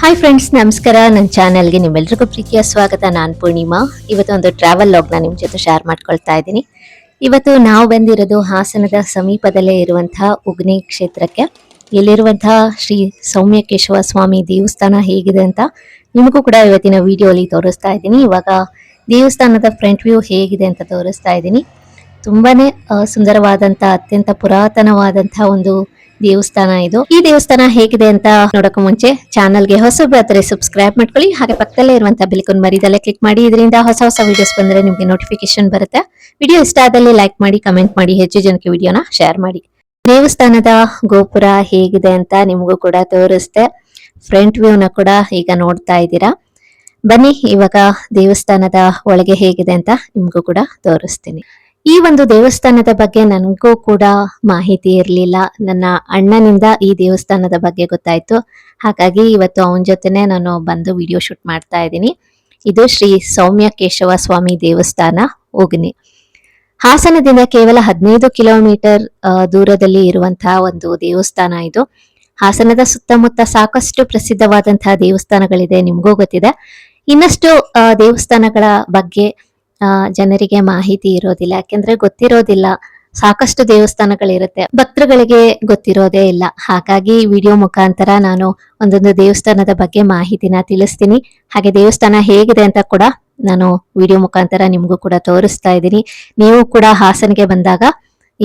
Hi friends, ನಮಸ್ಕಾರ. ನನ್ನ ಚಾನೆಲ್ಗೆ ನಿಮ್ಮೆಲ್ಲರಿಗೂ ಪ್ರೀತಿಯ ಸ್ವಾಗತ. ನಾನು ಪೂರ್ಣಿಮಾ. ಇವತ್ತು ಒಂದು ಟ್ರಾವೆಲ್ ಲಾಗ್ನ ನಿಮ್ಮ ಜೊತೆ ಶೇರ್ ಮಾಡ್ಕೊಳ್ತಾ ಇದ್ದೀನಿ. ಇವತ್ತು ನಾವು ಬಂದಿರೋದು ಹಾಸನದ ಸಮೀಪದಲ್ಲೇ ಇರುವಂತಹ ಉಗ್ನಿ ಕ್ಷೇತ್ರಕ್ಕೆ. ಇಲ್ಲಿರುವಂತಹ ಶ್ರೀ ಸೌಮ್ಯಕೇಶವ ಸ್ವಾಮಿ ದೇವಸ್ಥಾನ ಹೇಗಿದೆ ಅಂತ ನಿಮಗೂ ಕೂಡ ಇವತ್ತಿನ ವಿಡಿಯೋಲಿ ತೋರಿಸ್ತಾ ಇದ್ದೀನಿ. ಇವಾಗ ದೇವಸ್ಥಾನದ ಫ್ರಂಟ್ ವ್ಯೂ ಹೇಗಿದೆ ಅಂತ ತೋರಿಸ್ತಾ ಇದ್ದೀನಿ. ತುಂಬಾನೇ ಸುಂದರವಾದಂತ ಅತ್ಯಂತ ಪುರಾತನವಾದಂತಹ ಒಂದು ದೇವಸ್ಥಾನ ಇದು. ಈ ದೇವಸ್ಥಾನ ಹೇಗಿದೆ ಅಂತ ನೋಡೋಕೆ ಮುಂಚೆ ಚಾನಲ್ಗೆ ಹೊಸಬರಾದರೆ ಸಬ್ಸ್ಕ್ರೈಬ್ ಮಾಡ್ಕೊಳ್ಳಿ. ಹಾಗೆ ಪಕ್ಕದಲ್ಲೇ ಇರುವಂತಹ ಬೆಲ್ ಮರಿದಲ್ಲೇ ಕ್ಲಿಕ್ ಮಾಡಿ. ಇದರಿಂದ ಹೊಸ ಹೊಸ ವಿಡಿಯೋಸ್ ಬಂದ್ರೆ ನಿಮ್ಗೆ ನೋಟಿಫಿಕೇಶನ್ ಬರುತ್ತೆ. ವಿಡಿಯೋ ಇಷ್ಟ ಆದಲ್ಲಿ ಲೈಕ್ ಮಾಡಿ, ಕಮೆಂಟ್ ಮಾಡಿ, ಹೆಚ್ಚು ಜನಕ್ಕೆ ವಿಡಿಯೋನ ಶೇರ್ ಮಾಡಿ. ದೇವಸ್ಥಾನದ ಗೋಪುರ ಹೇಗಿದೆ ಅಂತ ನಿಮಗೂ ಕೂಡ ತೋರಿಸ್ತೆ. ಫ್ರಂಟ್ ವ್ಯೂನ ಕೂಡ ಈಗ ನೋಡ್ತಾ ಇದ್ದೀರಾ. ಬನ್ನಿ ಇವಾಗ ದೇವಸ್ಥಾನದ ಒಳಗೆ ಹೇಗಿದೆ ಅಂತ ನಿಮ್ಗೂ ಕೂಡ ತೋರಿಸ್ತೀನಿ. ಈ ಒಂದು ದೇವಸ್ಥಾನದ ಬಗ್ಗೆ ನನಗೂ ಕೂಡ ಮಾಹಿತಿ ಇರಲಿಲ್ಲ. ನನ್ನ ಅಣ್ಣನಿಂದ ಈ ದೇವಸ್ಥಾನದ ಬಗ್ಗೆ ಗೊತ್ತಾಯ್ತು. ಹಾಗಾಗಿ ಇವತ್ತು ಅವನ ಜೊತೆನೆ ನಾನು ಬಂದು ವಿಡಿಯೋ ಶೂಟ್ ಮಾಡ್ತಾ ಇದ್ದೀನಿ. ಇದು ಶ್ರೀ ಸೌಮ್ಯಕೇಶವ ಸ್ವಾಮಿ ದೇವಸ್ಥಾನ ಉಗ್ನಿ. ಹಾಸನದಿಂದ ಕೇವಲ 15 ಕಿಲೋಮೀಟರ್ ದೂರದಲ್ಲಿ ಇರುವಂತಹ ಒಂದು ದೇವಸ್ಥಾನ ಇದು. ಹಾಸನದ ಸುತ್ತಮುತ್ತ ಸಾಕಷ್ಟು ಪ್ರಸಿದ್ಧವಾದಂತಹ ದೇವಸ್ಥಾನಗಳಿದೆ, ನಿಮಗೂ ಗೊತ್ತಿದೆ. ಇನ್ನಷ್ಟು ದೇವಸ್ಥಾನಗಳ ಬಗ್ಗೆ ಜನರಿಗೆ ಮಾಹಿತಿ ಇರೋದಿಲ್ಲ, ಯಾಕೆಂದ್ರೆ ಗೊತ್ತಿರೋದಿಲ್ಲ. ಸಾಕಷ್ಟು ದೇವಸ್ಥಾನಗಳಿರುತ್ತೆ, ಭಕ್ತರುಗಳಿಗೆ ಗೊತ್ತಿರೋದೇ ಇಲ್ಲ. ಹಾಗಾಗಿ ವಿಡಿಯೋ ಮುಖಾಂತರ ನಾನು ಒಂದೊಂದು ದೇವಸ್ಥಾನದ ಬಗ್ಗೆ ಮಾಹಿತಿನ ತಿಳಿಸ್ತೀನಿ. ಹಾಗೆ ದೇವಸ್ಥಾನ ಹೇಗಿದೆ ಅಂತ ಕೂಡ ನಾನು ವಿಡಿಯೋ ಮುಖಾಂತರ ನಿಮ್ಗೂ ಕೂಡ ತೋರಿಸ್ತಾ ಇದ್ದೀನಿ. ನೀವು ಕೂಡ ಹಾಸನ್ಗೆ ಬಂದಾಗ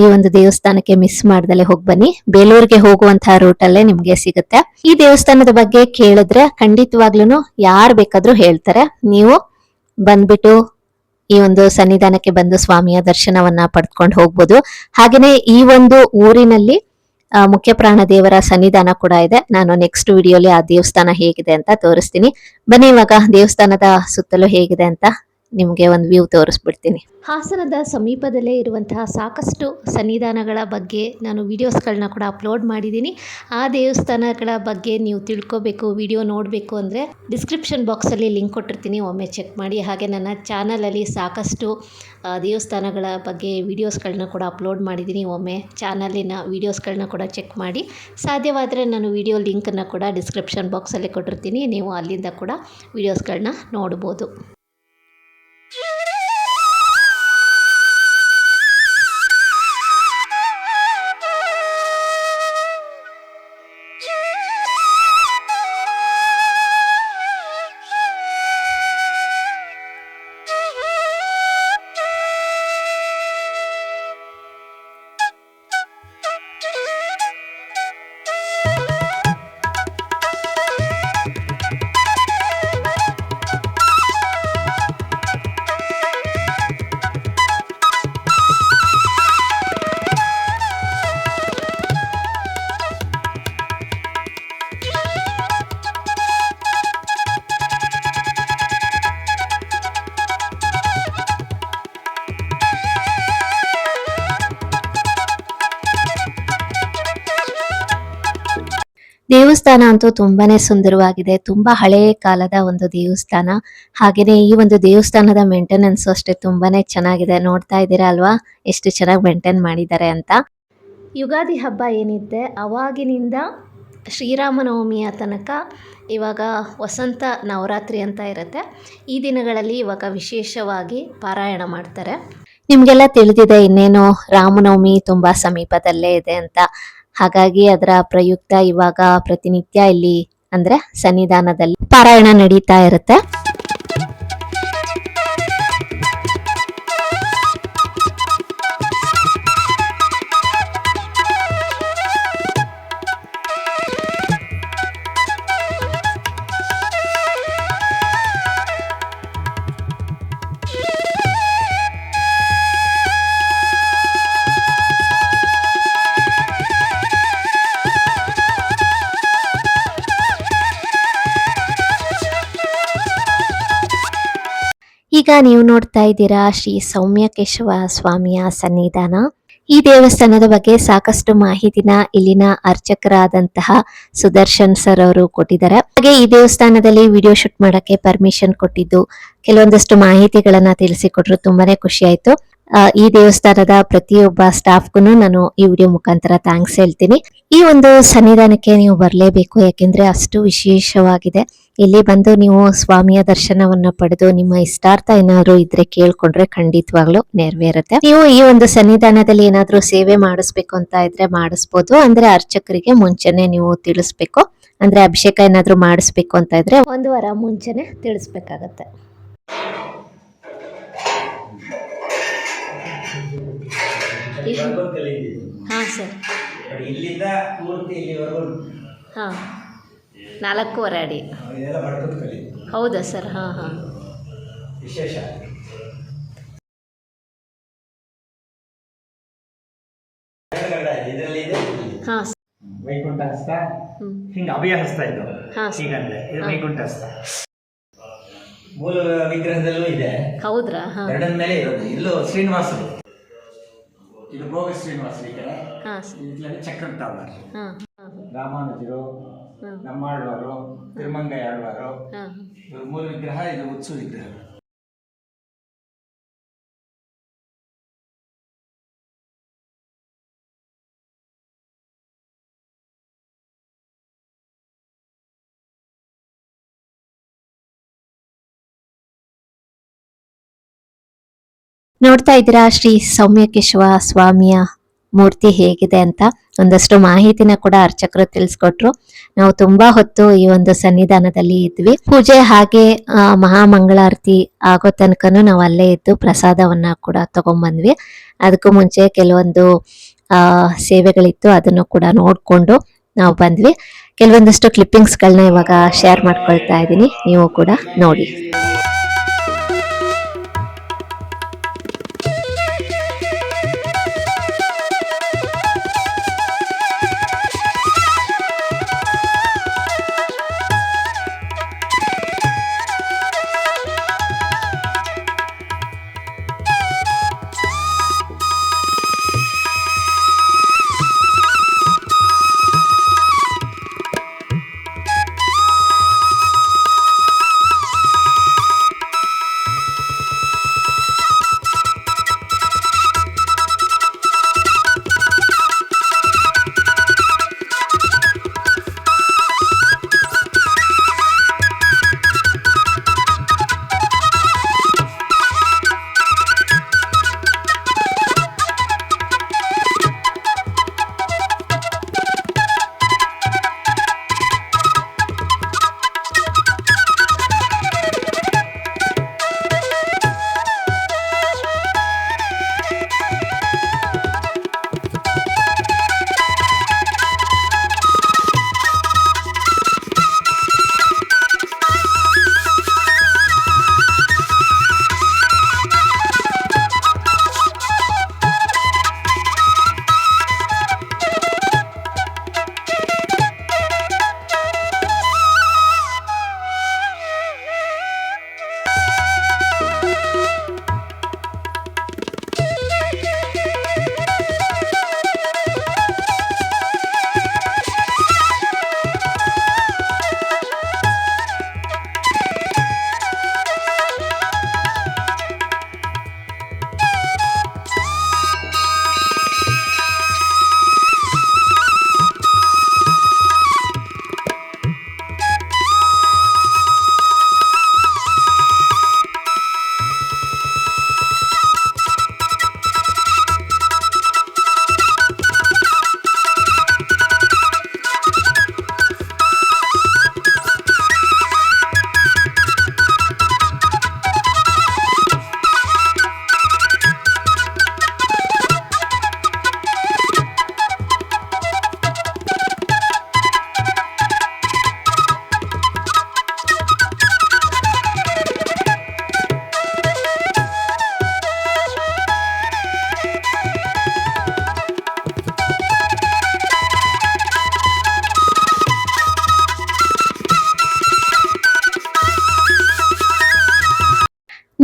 ಈ ಒಂದು ದೇವಸ್ಥಾನಕ್ಕೆ ಮಿಸ್ ಮಾಡ್ದಲೆ ಹೋಗಿ ಬನ್ನಿ. ಬೇಲೂರಿಗೆ ಹೋಗುವಂತಹ ರೂಟ್ ಅಲ್ಲೇ ನಿಮ್ಗೆ ಸಿಗುತ್ತೆ. ಈ ದೇವಸ್ಥಾನದ ಬಗ್ಗೆ ಕೇಳಿದ್ರೆ ಖಂಡಿತವಾಗ್ಲೂ ಯಾರು ಬೇಕಾದ್ರೂ ಹೇಳ್ತಾರೆ. ನೀವು ಬಂದ್ಬಿಟ್ಟು ಈ ಒಂದು ಸನ್ನಿಧಾನಕ್ಕೆ ಬಂದು ಸ್ವಾಮಿಯ ದರ್ಶನವನ್ನ ಪಡ್ಕೊಂಡು ಹೋಗ್ಬೋದು. ಹಾಗೇನೆ ಈ ಒಂದು ಊರಿನಲ್ಲಿ ಮುಖ್ಯ ಪ್ರಾಣ ದೇವರ ಸನ್ನಿಧಾನ ಕೂಡ ಇದೆ. ನಾನು ನೆಕ್ಸ್ಟ್ ವಿಡಿಯೋಲಿ ಆ ದೇವಸ್ಥಾನ ಹೇಗಿದೆ ಅಂತ ತೋರಿಸ್ತೀನಿ. ಬನ್ನಿ ಇವಾಗ ದೇವಸ್ಥಾನದ ಸುತ್ತಲೂ ಹೇಗಿದೆ ಅಂತ ನಿಮ್ಗೆ ಒಂದು ವ್ಯೂ ತೋರಿಸ್ಬಿಡ್ತೀನಿ. ಹಾಸನದ ಸಮೀಪದಲ್ಲೇ ಇರುವಂತಹ ಸಾಕಷ್ಟು ಸನ್ನಿಧಾನಗಳ ಬಗ್ಗೆ ನಾನು ವಿಡಿಯೋಸ್ಗಳನ್ನ ಕೂಡ ಅಪ್ಲೋಡ್ ಮಾಡಿದ್ದೀನಿ. ಆ ದೇವಸ್ಥಾನಗಳ ಬಗ್ಗೆ ನೀವು ತಿಳ್ಕೊಬೇಕು, ವಿಡಿಯೋ ನೋಡಬೇಕು ಅಂದರೆ ಡಿಸ್ಕ್ರಿಪ್ಷನ್ ಬಾಕ್ಸಲ್ಲಿ ಲಿಂಕ್ ಕೊಟ್ಟಿರ್ತೀನಿ, ಒಮ್ಮೆ ಚೆಕ್ ಮಾಡಿ. ಹಾಗೆ ನನ್ನ ಚಾನಲಲ್ಲಿ ಸಾಕಷ್ಟು ದೇವಸ್ಥಾನಗಳ ಬಗ್ಗೆ ವಿಡಿಯೋಸ್ಗಳನ್ನ ಕೂಡ ಅಪ್ಲೋಡ್ ಮಾಡಿದ್ದೀನಿ. ಒಮ್ಮೆ ಚಾನಲಿನ ವಿಡಿಯೋಸ್ಗಳನ್ನ ಕೂಡ ಚೆಕ್ ಮಾಡಿ. ಸಾಧ್ಯವಾದರೆ ನಾನು ವಿಡಿಯೋ ಲಿಂಕನ್ನು ಕೂಡ ಡಿಸ್ಕ್ರಿಪ್ಷನ್ ಬಾಕ್ಸಲ್ಲಿ ಕೊಟ್ಟಿರ್ತೀನಿ, ನೀವು ಅಲ್ಲಿಂದ ಕೂಡ ವಿಡಿಯೋಸ್ಗಳನ್ನ ನೋಡ್ಬೋದು. ದೇವಸ್ಥಾನ ಅಂತೂ ತುಂಬಾನೇ ಸುಂದರವಾಗಿದೆ. ತುಂಬಾ ಹಳೆಯ ಕಾಲದ ಒಂದು ದೇವಸ್ಥಾನ. ಹಾಗೇನೆ ಈ ಒಂದು ದೇವಸ್ಥಾನದ ಮೇಂಟೆನೆನ್ಸ್ ಅಷ್ಟೇ ತುಂಬಾನೇ ಚೆನ್ನಾಗಿದೆ. ನೋಡ್ತಾ ಇದ್ದೀರಾ ಅಲ್ವಾ ಎಷ್ಟು ಚೆನ್ನಾಗಿ ಮೇಂಟೈನ್ ಮಾಡಿದ್ದಾರೆ ಅಂತ. ಯುಗಾದಿ ಹಬ್ಬ ಏನಿದೆ ಅವಾಗಿನಿಂದ ಶ್ರೀರಾಮನವಮಿಯ ತನಕ ಇವಾಗ ವಸಂತ ನವರಾತ್ರಿ ಅಂತ ಇರುತ್ತೆ. ಈ ದಿನಗಳಲ್ಲಿ ಇವಾಗ ವಿಶೇಷವಾಗಿ ಪಾರಾಯಣ ಮಾಡ್ತಾರೆ. ನಿಮ್ಗೆಲ್ಲ ತಿಳಿದಿದೆ, ಇನ್ನೇನು ರಾಮನವಮಿ ತುಂಬಾ ಸಮೀಪದಲ್ಲೇ ಇದೆ ಅಂತ. ಹಾಗಾಗಿ ಅದರ ಪ್ರಯುಕ್ತ ಇವಾಗ ಪ್ರತಿನಿತ್ಯ ಇಲ್ಲಿ ಅಂದ್ರೆ ಸನ್ನಿಧಾನದಲ್ಲಿ ಪಾರಾಯಣ ನಡೀತಾ ಇರುತ್ತೆ. ಈಗ ನೀವು ನೋಡ್ತಾ ಇದ್ದೀರಾ ಶ್ರೀ ಸೌಮ್ಯಕೇಶವ ಸ್ವಾಮಿಯ ಸನ್ನಿಧಾನ. ಈ ದೇವಸ್ಥಾನದ ಬಗ್ಗೆ ಸಾಕಷ್ಟು ಮಾಹಿತಿನ ಇಲ್ಲಿನ ಅರ್ಚಕರಾದಂತಹ ಸುದರ್ಶನ್ ಸರ್ ಅವರು ಕೊಟ್ಟಿದ್ದಾರೆ. ಹಾಗೆ ಈ ದೇವಸ್ಥಾನದಲ್ಲಿ ವಿಡಿಯೋ ಶೂಟ್ ಮಾಡಕ್ಕೆ ಪರ್ಮಿಷನ್ ಕೊಟ್ಟಿದ್ದು, ಕೆಲವೊಂದಷ್ಟು ಮಾಹಿತಿಗಳನ್ನ ತಿಳಿಸಿಕೊಟ್ರು. ತುಂಬಾನೇ ಖುಷಿ ಆಯ್ತು. ಈ ದೇವಸ್ಥಾನದ ಪ್ರತಿಯೊಬ್ಬ ಸ್ಟಾಫ್ಗೂ ನಾನು ಈ ವಿಡಿಯೋ ಮುಖಾಂತರ ಥ್ಯಾಂಕ್ಸ್ ಹೇಳ್ತೀನಿ. ಈ ಒಂದು ಸನ್ನಿಧಾನಕ್ಕೆ ನೀವು ಬರಲೇಬೇಕು, ಯಾಕೆಂದ್ರೆ ಅಷ್ಟು ವಿಶೇಷವಾಗಿದೆ. ಇಲ್ಲಿ ಬಂದು ನೀವು ಸ್ವಾಮಿಯ ದರ್ಶನವನ್ನ ಪಡೆದು ನಿಮ್ಮ ಇಷ್ಟಾರ್ಥ ಏನಾದ್ರು ಇದ್ರೆ ಕೇಳ್ಕೊಂಡ್ರೆ ಖಂಡಿತವಾಗ್ಲೂ ನೆರವೇರುತ್ತೆ. ನೀವು ಈ ಒಂದು ಸನ್ನಿಧಾನದಲ್ಲಿ ಏನಾದ್ರೂ ಸೇವೆ ಮಾಡಿಸ್ಬೇಕು ಅಂತ ಇದ್ರೆ ಮಾಡಿಸ್ಬೋದು. ಅಂದ್ರೆ ಅರ್ಚಕರಿಗೆ ಮುಂಚೆನೆ ನೀವು ತಿಳಿಸ್ಬೇಕು. ಅಂದ್ರೆ ಅಭಿಷೇಕ ಏನಾದ್ರೂ ಮಾಡಿಸ್ಬೇಕು ಅಂತ ಇದ್ರೆ 1 ವಾರ ಮುಂಚೆನೆ ತಿಳಿಸ್ಬೇಕಾಗತ್ತೆ. ಹಾ ಸರ್, ಇಲ್ಲಿಂದ ಮೂರ್ತಿ ಇಲ್ಲಿವರೆಗೂ ಹಾ 4.5 ಅಡಿ. ಹೌದಾ ಸರ್? ಹಾ ಹಾ, ವಿಶೇಷ. ಹಾ ವೈಕುಂಠ ಹಸ್ತ, ಹಿಂಗ ಅಭಯ ಹಸ್ತ ಇದು. ಹೀಗಂದ್ರೆ ಇದು ವೈಕುಂಠ ಹಸ್ತ. ಮೂಲ ವಿಗ್ರಹದಲ್ಲೂ ಇದೆ. ಹೌದ್ರಾ? ಎರಡನ ಮೇಲೆ ಇರೋದು. ಇಲ್ಲೂ ಶ್ರೀನಿವಾಸರು, ಇದು ಭೋಗ ಶ್ರೀನಿವಾಸರು ಈ ಕಡೆ, ಇದ್ರಲ್ಲಿ ಚಕ್ರತಾವರ್, ರಾಮಾನುಜರು, ನಮ್ಮಾಳ್ವಾರು, ತಿರುಮಂಗೈ ಆಳ್ವಾರು. ಇವ್ರ ಮೂಲ ವಿಗ್ರಹ ಇದು ಉತ್ಸವ ವಿಗ್ರಹ. ನೋಡ್ತಾ ಇದ್ದೀರಾ ಶ್ರೀ ಸೌಮ್ಯಕೇಶವ ಸ್ವಾಮಿಯ ಮೂರ್ತಿ ಹೇಗಿದೆ ಅಂತ. ಒಂದಷ್ಟು ಮಾಹಿತಿನ ಕೂಡ ಅರ್ಚಕರು ತಿಳಿಸ್ಕೊಟ್ರು. ನಾವು ತುಂಬಾ ಹೊತ್ತು ಈ ಒಂದು ಸನ್ನಿಧಾನದಲ್ಲಿ ಇದ್ವಿ. ಪೂಜೆ ಹಾಗೆ ಮಹಾಮಂಗಳಾರತಿ ಆಗೋ ತನಕನೂ ನಾವು ಅಲ್ಲೇ ಇದ್ದು ಪ್ರಸಾದವನ್ನ ಕೂಡ ತಗೊಂಡ್ಬಂದ್ವಿ. ಅದಕ್ಕೂ ಮುಂಚೆ ಕೆಲವೊಂದು ಸೇವೆಗಳಿತ್ತು, ಅದನ್ನು ಕೂಡ ನೋಡ್ಕೊಂಡು ನಾವು ಬಂದ್ವಿ. ಕೆಲವೊಂದಷ್ಟು ಕ್ಲಿಪ್ಪಿಂಗ್ಸ್ಗಳನ್ನ ಇವಾಗ ಶೇರ್ ಮಾಡ್ಕೊಳ್ತಾ ಇದ್ದೀನಿ, ನೀವು ಕೂಡ ನೋಡಿ.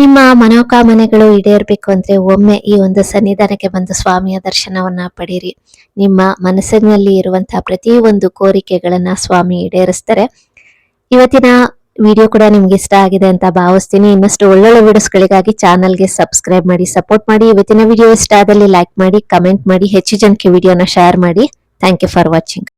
ನಿಮ್ಮ ಮನೋಕಾಮನೆಗಳು ಈಡೇರಬೇಕು ಅಂದ್ರೆ ಒಮ್ಮೆ ಈ ಒಂದು ಸನ್ನಿಧಾನಕ್ಕೆ ಬಂದು ಸ್ವಾಮಿಯ ದರ್ಶನವನ್ನ ಪಡೀರಿ. ನಿಮ್ಮ ಮನಸ್ಸಿನಲ್ಲಿ ಇರುವಂತಹ ಪ್ರತಿ ಒಂದು ಕೋರಿಕೆಗಳನ್ನ ಸ್ವಾಮಿ ಈಡೇರಿಸ್ತಾರೆ. ಇವತ್ತಿನ ವಿಡಿಯೋ ಕೂಡ ನಿಮ್ಗೆ ಇಷ್ಟ ಆಗಿದೆ ಅಂತ ಭಾವಿಸ್ತೀನಿ. ಇನ್ನಷ್ಟು ಒಳ್ಳೊಳ್ಳೆ ವಿಡಿಯೋಸ್ಗಳಿಗಾಗಿ ಚಾನಲ್ಗೆ ಸಬ್ಸ್ಕ್ರೈಬ್ ಮಾಡಿ ಸಪೋರ್ಟ್ ಮಾಡಿ. ಇವತ್ತಿನ ವಿಡಿಯೋ ಇಷ್ಟ ಆದಲ್ಲಿ ಲೈಕ್ ಮಾಡಿ, ಕಮೆಂಟ್ ಮಾಡಿ, ಹೆಚ್ಚು ಜನಕ್ಕೆ ವಿಡಿಯೋನ ಶೇರ್ ಮಾಡಿ. Thank you for watching.